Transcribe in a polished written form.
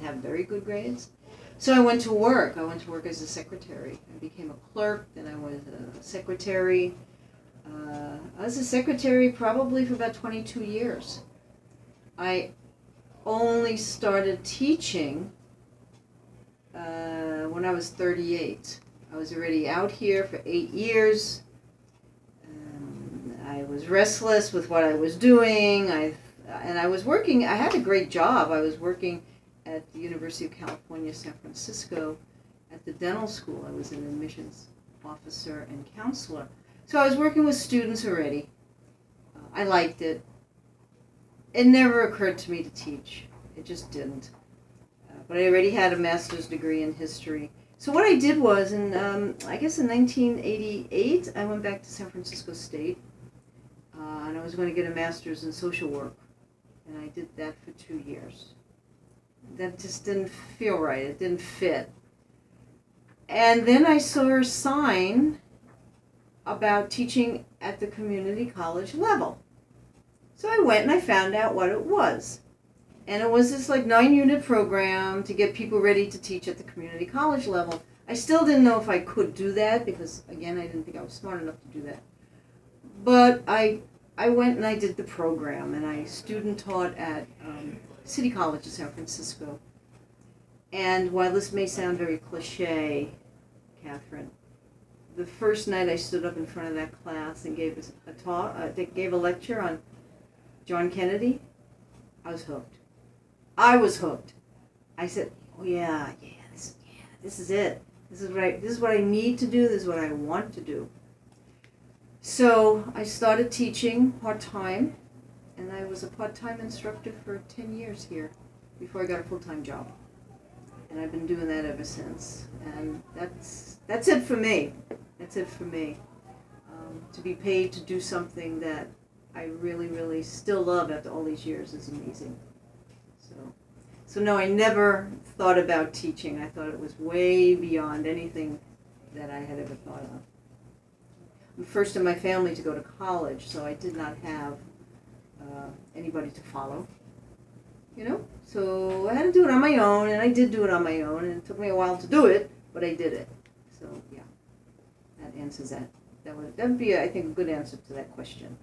didn't have very good grades. So I went to work. I went to work as a secretary. I became a clerk, then I was a secretary. I was a secretary probably for about 22 years. I only started teaching when I was 38. I was already out here for 8 years. I was restless with what I was doing. I was working. I had a great job. I was working at the University of California, San Francisco, at the dental school. I was an admissions officer and counselor. So I was working with students already. I liked it. It never occurred to me to teach. It just didn't. But I already had a master's degree in history. So what I did was, I guess in 1988, I went back to San Francisco State, and I was going to get a master's in social work. And I did that for 2 years. That just didn't feel right. It didn't fit. And then I saw a sign about teaching at the community college level. So I went and I found out what it was. And it was this 9-unit program to get people ready to teach at the community college level. I still didn't know if I could do that because, again, I didn't think I was smart enough to do that. But I went and I did the program, and I student taught at City College of San Francisco. And while this may sound very cliche, Catherine, the first night I stood up in front of that class and gave a talk, gave a lecture on John Kennedy, I was hooked. I was hooked. I said, "Oh this is it. This is what I need to do. This is what I want to do." So I started teaching part-time, and I was a part-time instructor for 10 years here before I got a full-time job. And I've been doing that ever since. And that's it for me. That's it for me. To be paid to do something that I really, really still love after all these years is amazing. So no, I never thought about teaching. I thought it was way beyond anything that I had ever thought of. I'm first in my family to go to college, so I did not have anybody to follow. So I had to do it on my own, and I did do it on my own, and it took me a while to do it, but I did it. So yeah, that answers that. That would be, I think, a good answer to that question.